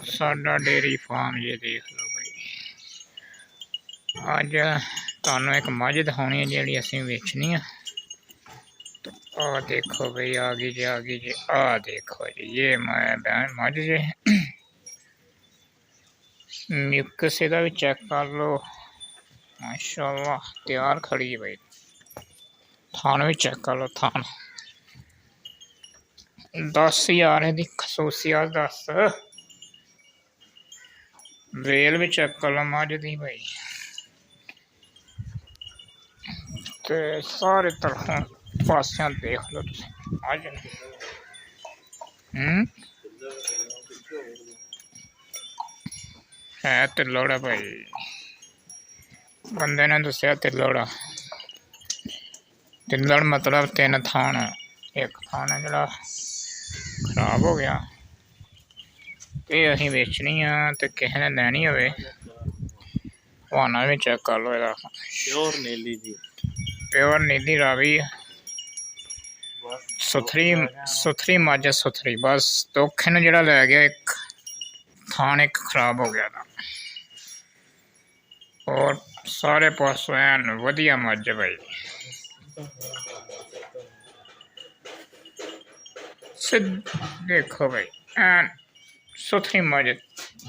साडा dairy farm ये देख लो भाई। अज तुहानू एक मझ दिखानी है जी असीं वेचनी है। तो आ देखो भाई आ गई जी, आ गई जी। आ देखो जी ये मझ जी मिक्स इहदा भी चेक कर लो, माशाअल्लाह तैयार खड़ी है भाई। थान भी चेक कर लो, थान 10,000 की खसूसियत 10। वेल भी चेक कर लो मझ दी भाई। ते सारे तरफों पासियां देख लो तुसीं मझ है तिल्लोड़ा भाई। बंदे ने दस्या तिल्लोड़ा। तिल्लड़ मतलब 3 थान। एक थान है जरा खराब हो गया, ये असीं बेचनी आ ते किसी ने लैनी होवे हवाना भी चेक कर लो इहदा। प्योर नीली जी, प्योर नीली रावी सुथरी मझ सुथरी। बस धोखे ने जड़ा लै गया एक थान एक खराब हो गया था। और सारे पासों एन वधिया मझ भाई। देखो भाई एन सुथरी मझ,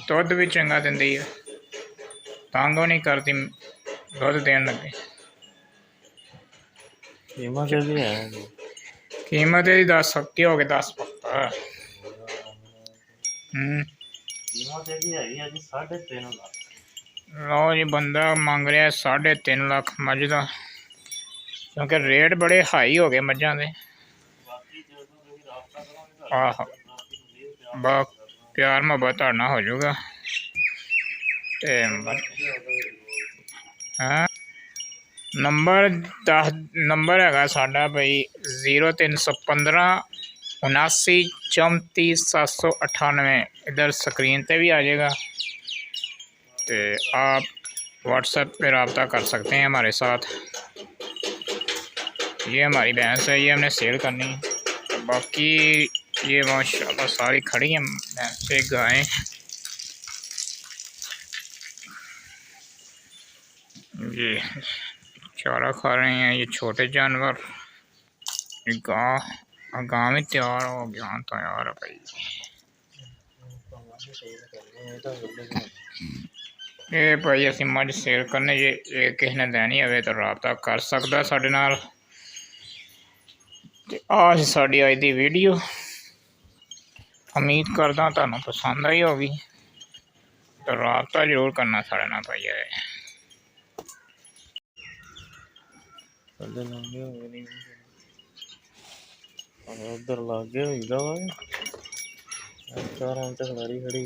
दुध भी चंगा दिंदी है, तंग नहीं करती दुध देन लगे। कीमत यही 10 की हो गई, 10 पक्का। लो जी बंदा मंग रहा है 3.5 लाख मझ का, क्योंकि रेट बड़े हाई हो गए मझां दे। आहो प्यार मुहब्बत ना हो जाऊगा। हाँ नंबर है साडा भाई 0315 79 34 798। इधर स्क्रीन पे भी आ जाएगा, तो आप व्हाट्सएप पे रब्ता कर सकते हैं हमारे साथ। ये हमारी भैंस है, ये हमने सेल करनी है। बाकी ये माशाल्लाह सारी खड़ी हैं भैंसें गायें। ये चारा खा रहे हैं ये छोटे जानवर। गाँव में तैयार हो गया तो यार भाई। ये भाई असीं मझ सेल करने जे किसी ने लैनी होवे तो रब्ता कर सकदा साडे नाल। ते आ साडी अज दी वीडियो, उम्मीद करदा तुहानू पसंद आई होगी। तो रब्ता जरूर करना साडे नाल भाई। उधर लागे खड़ी खड़ी